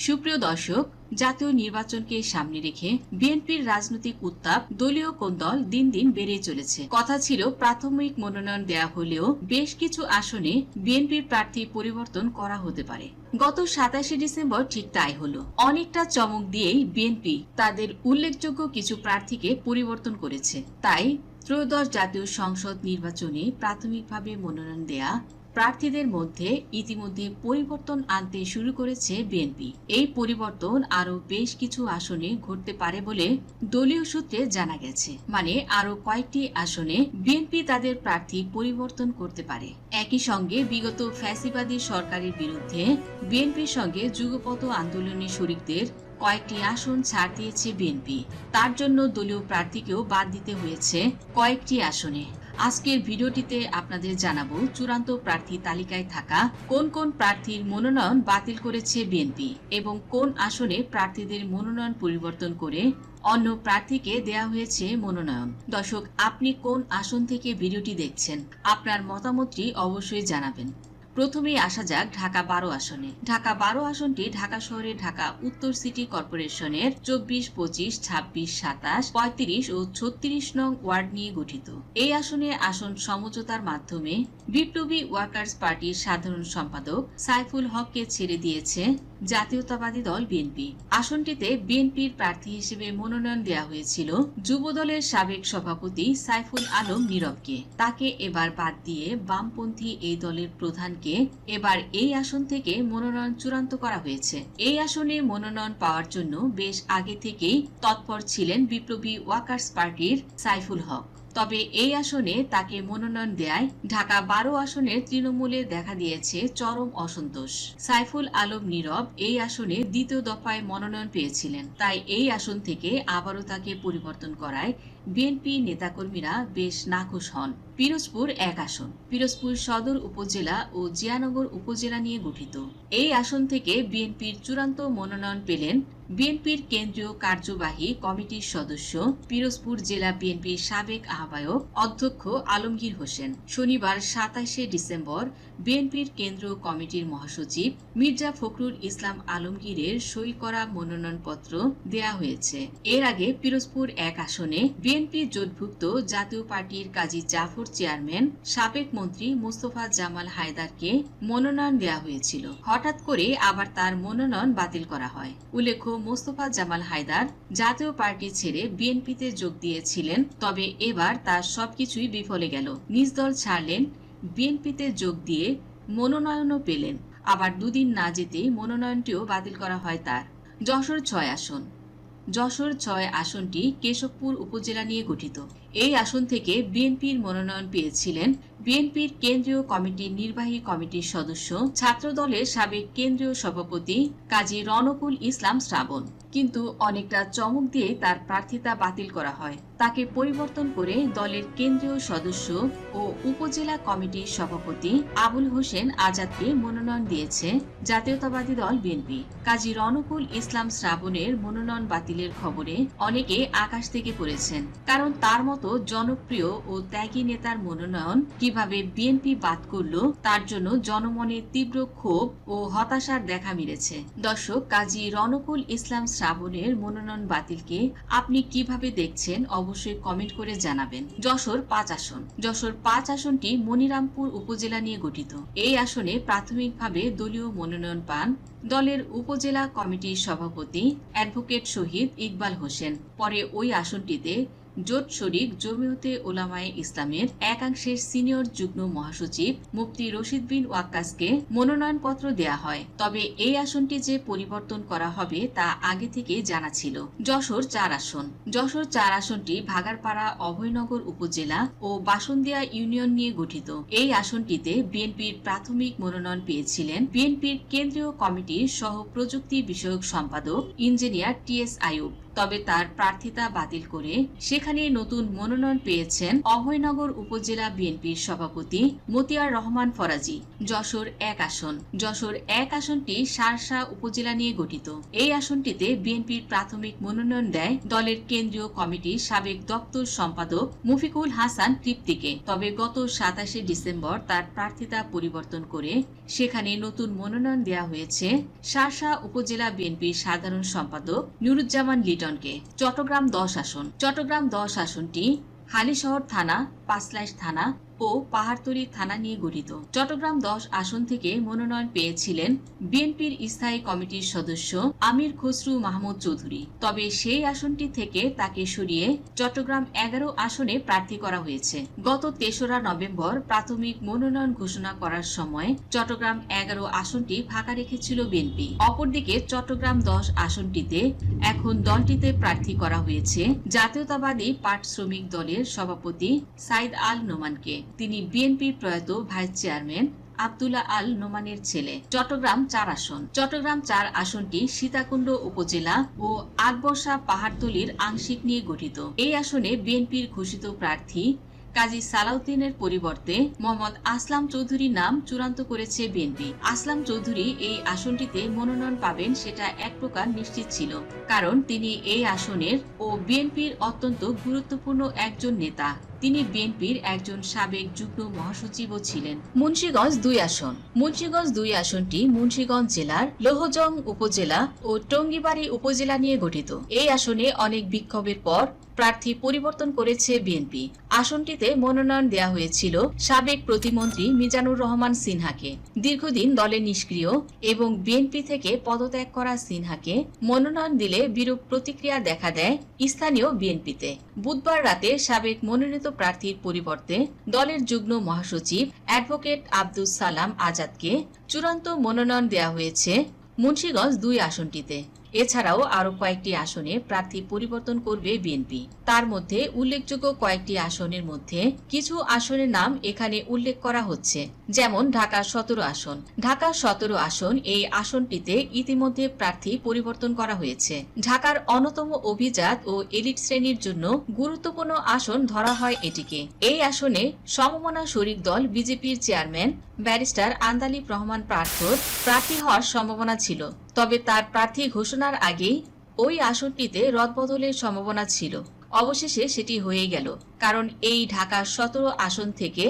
সুপ্রিয় দর্শক, জাতীয় নির্বাচনকে সামনে রেখে বিএনপির রাজনৈতিক উত্তাপ দলীয় কোন্দল দিন দিন বেড়েই চলেছে। কথা ছিল প্রাথমিক মনোনয়ন দেয়া হলেও বেশ কিছু আসনে বিএনপির প্রার্থী পরিবর্তন করা হতে পারে। গত 27 ডিসেম্বর ঠিক তাই হলো। অনেকটা চমক দিয়েই বিএনপি তাদের উল্লেখযোগ্য কিছু প্রার্থীকে পরিবর্তন করেছে। তাই ত্রয়োদশ জাতীয় সংসদ নির্বাচনে প্রাথমিকভাবে মনোনয়ন দেয়া প্রার্থীদের মধ্যে ইতিমধ্যে পরিবর্তন আনতে শুরু করেছে বিএনপি। এই পরিবর্তন আরো বেশ কিছু আসনে ঘটতে পারে বলে দলীয় সূত্রে জানা গেছে। মানে আরো কয়েকটি আসনে বিএনপি তাদের প্রার্থী পরিবর্তন করতে পারে। একই সঙ্গে বিগত ফ্যাসিবাদী সরকারের বিরুদ্ধে বিএনপির সঙ্গে যুগপৎ আন্দোলনের শরিকদের কয়েকটি আসন ছাড় দিয়েছে বিএনপি। তার জন্য দলীয় প্রার্থীকেও বাদ দিতে হয়েছে কয়েকটি আসনে। আজকের ভিডিওটিতে আপনাদের জানাবো চূড়ান্ত প্রার্থী তালিকায় থাকা কোন কোন প্রার্থীর মনোনয়ন বাতিল করেছে বিএনপি এবং কোন আসনে প্রার্থীদের মনোনয়ন পরিবর্তন করে অন্য প্রার্থীকে দেয়া হয়েছে মনোনয়ন। দর্শক, আপনি কোন আসন থেকে ভিডিওটি দেখছেন, আপনার মতামতটি অবশ্যই জানাবেন। প্রথমেই আসা যাক ঢাকা 12 আসনে। ঢাকা 12 আসনটি ঢাকা শহরের ঢাকা উত্তর সিটি কর্পোরেশনের 24, 25, 26, 27, 35 ও 36 নং ওয়ার্ড নিয়ে গঠিত। এই আসনে আসন সমঝোতার মাধ্যমে বিপ্লবী ওয়ার্কার্স পার্টির সাধারণ সম্পাদক সাইফুল হককে ছেড়ে দিয়েছে জাতীয়তাবাদী দল বিএনপি। আসনটিতে বিএনপির প্রার্থী হিসেবে মনোনয়ন দেওয়া হয়েছিল যুবদলের সাবেক সভাপতি সাইফুল আলম নীরবকে। তাকে এবার বাদ দিয়ে বামপন্থী এই দলের প্রধানকে এবার এই আসন থেকে মনোনয়ন চূড়ান্ত করা হয়েছে। এই আসনে মনোনয়ন পাওয়ার জন্য বেশ আগে থেকেই তৎপর ছিলেন বিপ্লবী ওয়ার্কার্স পার্টির সাইফুল হক। তবে এই আসনে তাকে মনোনয়ন দেয় ঢাকা 12 আসনের তৃণমূলে দেখা দিয়েছে চরম অসন্তোষ। সাইফুল আলম নীরব এই আসনে দ্বিতীয় দফায় মনোনয়ন পেয়েছিলেন, তাই এই আসন থেকে আবারও তাকে পরিবর্তন করায় বিএনপি নেতাকর্মীরা বেশ নাখুশ হন। পিরোজপুর 1 আসন। পিরোজপুর সদর উপজেলা ও জিয়ানগর উপজেলা নিয়ে গঠিত। এই আসন থেকে বিএনপির চূড়ান্ত মনোনয়ন পেলেন বিএনপির কেন্দ্রীয় কার্যবাহী কমিটির সদস্য, পিরোজপুর জেলা বিএনপির সাবেক আহ্বায়ক অধ্যক্ষ আলমগীর হোসেন। শনিবার 27 ডিসেম্বর বিএনপির কেন্দ্রীয় কমিটির মহাসচিব মির্জা ফখরুল ইসলাম আলমগীরের সই করা মনোনয়নপত্র দেয়া হয়েছে। এর আগে পিরোজপুর 1 আসনে বিএনপি জোটভুক্ত জাতীয় পার্টির কাজী জাফর চেয়ারম্যান সাবেক মন্ত্রী মোস্তফা জামাল হায়দারকে মনোনয়ন দেওয়া হয়েছিল। হঠাৎ করে আবার তার মনোনয়ন বাতিল করা হয়। উল্লেখ্য, মোস্তফা জামাল হায়দার জাতীয় পার্টি ছেড়ে বিএনপিতে যোগ দিয়েছিলেন, তবে এবার তার সবকিছুই বিফলে গেল। নিজ দল ছাড়লেন, বিএনপিতে যোগ দিয়ে মনোনয়নও পেলেন। আবার দুদিন না যেতেই মনোনয়নটিও বাতিল করা হয় তার। যশোর 6 আসন। যশোর 6 আসনটি কেশবপুর উপজেলা নিয়ে গঠিত। এই আসন থেকে বিএনপির মনোনয়ন পেয়েছিলেন বিএনপির কেন্দ্রীয় কমিটির নির্বাহী কমিটির সদস্য, ছাত্রদলের সাবেক কেন্দ্রীয় সভাপতি কাজী রনকুল ইসলাম শ্রাবণ। কিন্তু অনেকটা চমক দিয়ে তার প্রার্থিতা বাতিল করা হয়। তাকে পরিবর্তন করে দলের কেন্দ্রীয় সদস্য ও উপজেলা কমিটির সভাপতি আবুল হোসেন আজাদকে মনোনয়ন দিয়েছে জাতীয়তাবাদী দল বিএনপি। কাজী রনকুল ইসলাম শ্রাবণের মনোনয়ন বাতিলের খবরে অনেকে আকাশ থেকে পড়েছেন, কারণ তার মতো জনপ্রিয় ও ত্যাগী নেতার মনোনয়ন কিভাবে বিএনপি বাদ করলো তার জন্য জনমনে তীব্র ক্ষোভ ও হতাশার দেখা মিলেছে। দর্শক, কাজী রনকুল ইসলাম শ্রাবণের মনোনয়ন বাতিলকে আপনি কিভাবে দেখছেন অবশ্যই কমেন্ট করে জানাবেন। যশোর 5 আসন। যশোর 5 আসনটি মনিরামপুর উপজেলা নিয়ে গঠিত। এই আসনে প্রাথমিকভাবে দলীয় মনোনয়ন পান দলের উপজেলা কমিটির সভাপতি অ্যাডভোকেট শহীদ ইকবাল হোসেন। পরে ওই আসনটিতে জোট শরিক জমিয়তে উলামায়ে ইসলামের একাংশের সিনিয়র যুগ্ম মহাসচিব মুফতি রশিদ বিন ওয়াক্কাসকে মনোনয়নপত্র দেয়া হয়। তবে এই আসনটি যে পরিবর্তন করা হবে তা আগে থেকেই জানা ছিল। যশোর 4 আসন। যশোর 4 আসনটি ভাগাড়পাড়া অভয়নগর উপজেলা ও বাসন্দিয়া ইউনিয়ন নিয়ে গঠিত। এই আসনটিতে বিএনপির প্রাথমিক মনোনয়ন পেয়েছিলেন বিএনপির কেন্দ্রীয় কমিটির সহ প্রযুক্তি বিষয়ক সম্পাদক ইঞ্জিনিয়ার টি.এস. আইয়ুব। তবে তার প্রার্থিতা বাতিল করে সেখানে নতুন মনোনয়ন পেয়েছেন অভয়নগর উপজেলা বিএনপির সভাপতি মতিয়ার রহমান ফরাজি। যশোর 1 আসন। যশোর 1 আসনটি শার্শা উপজেলা নিয়ে গঠিত। এই আসনটিতে বিএনপির প্রাথমিক মনোনয়ন দেয় দলের কেন্দ্রীয় কমিটির সাবেক দপ্তর সম্পাদক মুফিকুল হাসান তৃপ্তিকে। তবে গত 27 ডিসেম্বর তার প্রার্থিতা পরিবর্তন করে সেখানে নতুন মনোনয়ন দেওয়া হয়েছে শার্শা উপজেলা বিএনপির সাধারণ সম্পাদক নুরুজ্জামান লিটনকে। চট্টগ্রাম 10 আসন। চট্টগ্রাম 10 আসনটি হালিশহর থানা, পাঁচলাইশ থানা ও পাহাড়তলী থানা নিয়ে গঠিত। চট্টগ্রাম 10 আসন থেকে মনোনয়ন পেয়েছিলেন বিএনপির স্থায়ী কমিটির সদস্য আমির খসরু মাহমুদ চৌধুরী। তবে সেই আসনটি থেকে তাকে সরিয়ে চট্টগ্রাম 11 আসনে প্রার্থী করা হয়েছে। গত 3রা নভেম্বর প্রাথমিক মনোনয়ন ঘোষণা করার সময় চট্টগ্রাম 11 আসনটি ফাঁকা রেখেছিল বিএনপি। অপরদিকে চট্টগ্রাম 10 আসনটিতে এখন দলটিতে প্রার্থী করা হয়েছে জাতীয়তাবাদী পাট শ্রমিক দলের সভাপতি সাইদ আল নোমানকে। তিনি বিএনপির প্রয়াত ভাইস চেয়ারম্যান আব্দুল্লাহ আল নোমানের ছেলে। চট্টগ্রাম 4 আসন। চট্টগ্রাম 4 আসনটি সীতাকুণ্ড উপজেলা ও আকবরশাহ পাহাড়তলীর আংশিক নিয়ে গঠিত। এই আসনে বিএনপির ঘোষিত প্রার্থী কাজী সালাউদ্দিনের পরিবর্তে মোহাম্মদ আসলাম চৌধুরীর নাম চূড়ান্ত করেছে বিএনপি। আসলাম চৌধুরী এই আসনটিতে মনোনয়ন পাবেন সেটা এক প্রকার নিশ্চিত ছিল, কারণ তিনি এই আসনের ও বিএনপির অত্যন্ত গুরুত্বপূর্ণ একজন নেতা। তিনি বিএনপির একজন সাবেক যুগ্ম মহাসচিবও ছিলেন। মুন্সিগঞ্জ 2 আসন। মুন্সিগঞ্জ 2 আসনটি মুন্সিগঞ্জ জেলার লোহজং উপজেলা ও টঙ্গীবাড়ি উপজেলা নিয়ে গঠিত। এই আসনে অনেক বিক্ষোভের পর প্রার্থী পরিবর্তন করেছে বিএনপি। আসনটিতে মনোনয়ন দেওয়া হয়েছিল সাবেক প্রতিমন্ত্রী মিজানুর রহমান সিনহাকে। দীর্ঘদিন দলে নিষ্ক্রিয় এবং বিএনপি থেকে পদত্যাগ করা সিনহাকে মনোনয়ন দিলে বিরূপ প্রতিক্রিয়া দেখা দেয় স্থানীয় বিএনপিতে। বুধবার রাতে সাবেক মনোনীত প্রার্থীর পরিবর্তে দলের যুগ্ম মহাসচিব অ্যাডভোকেট আব্দুস সালাম আজাদকে চূড়ান্ত মনোনয়ন দেওয়া হয়েছে মুন্সিগঞ্জ 2 আসনটিতে। এছাড়াও আরো কয়েকটি আসনে প্রার্থী পরিবর্তন করবে বিএনপি। তার মধ্যে উল্লেখযোগ্য কয়েকটি আসনের মধ্যে কিছু আসনের নাম এখানে উল্লেখ করা হচ্ছে, যেমন ঢাকা 17 আসন। ঢাকা 17 আসন, এই আসনটিতে ইতিমধ্যে প্রার্থী পরিবর্তন করা হয়েছে। ঢাকার অন্যতম অভিজাত ও এলিট শ্রেণীর জন্য গুরুত্বপূর্ণ আসন ধরা হয় এটিকে। এই আসনে সমমনা শরিক দল বিজেপির চেয়ারম্যান ব্যারিস্টার আন্দালিব রহমান প্রার্থী হওয়ার সম্ভাবনা ছিল, তবে তার প্রার্থী ঘোষণার আগেই ওই আসনটিতে রদবদলের সম্ভাবনা ছিল। অবশেষে সেটি হয়ে গেল, কারণ এই ঢাকা 17 আসন থেকে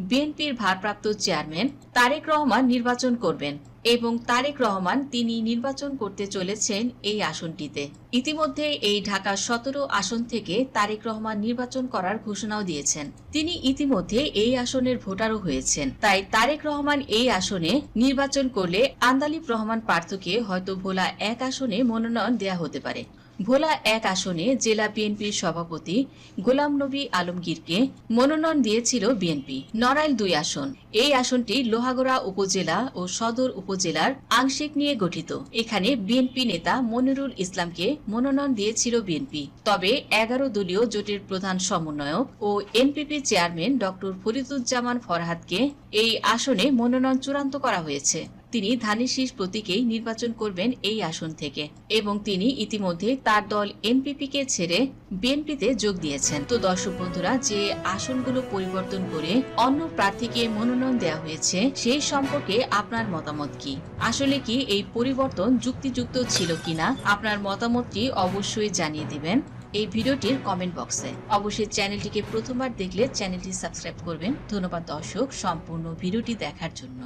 বিএনপির ভারপ্রাপ্ত চেয়ারম্যান তারেক রহমান নির্বাচন করবেন এবং তারেক রহমান তিনি নির্বাচন করতে চলেছেন এই আসনটিতে। ইতিমধ্যে এই ঢাকা 17 আসন থেকে তারেক রহমান নির্বাচন করার ঘোষণাও দিয়েছেন। তিনি ইতিমধ্যে এই আসনের ভোটারও হয়েছেন। তাই তারেক রহমান এই আসনে নির্বাচন করলে আন্দালিব রহমান পার্থকে হয়তো ভোলা 1 আসনে মনোনয়ন দেয়া হতে পারে। ভোলা 1 আসনে জেলা বিএনপির সভাপতি গোলাম নবী আলমগীরকে মনোনয়ন দিয়েছিল বিএনপি। নড়াইল 2 আসন। এই আসনটি লোহাগড়া উপজেলা ও সদর উপজেলার আংশিক নিয়ে গঠিত। এখানে বিএনপি নেতা মনিরুল ইসলামকে মনোনয়ন দিয়েছিল বিএনপি। তবে 11 দলীয় জোটের প্রধান সমন্বয়ক ও এনপিপি চেয়ারম্যান ডক্টর ফরিদুজ্জামান ফরহাদকে এই আসনে মনোনয়ন চূড়ান্ত করা হয়েছে। তিনি ধানের শীষ প্রতীকেই নির্বাচন করবেন এই আসন থেকে এবং তিনি ইতিমধ্যে তার দল এনপিপি কে ছেড়ে বিএনপিতে যোগ দিয়েছেন। তো দর্শক বন্ধুরা, যে আসনগুলো পরিবর্তন করে অন্য প্রার্থীকে মনোনয়ন দেওয়া হয়েছে সেই সম্পর্কে আপনার মতামত কি? আসলে কি এই পরিবর্তন যুক্তিযুক্ত ছিল কিনা? আপনার মতামতটি অবশ্যই জানিয়ে দিবেন এই ভিডিওটির কমেন্ট বক্সে। অবশ্যই চ্যানেলটিকে প্রথমবার দেখলে চ্যানেলটি সাবস্ক্রাইব করবেন। ধন্যবাদ দর্শক সম্পূর্ণ ভিডিওটি দেখার জন্য।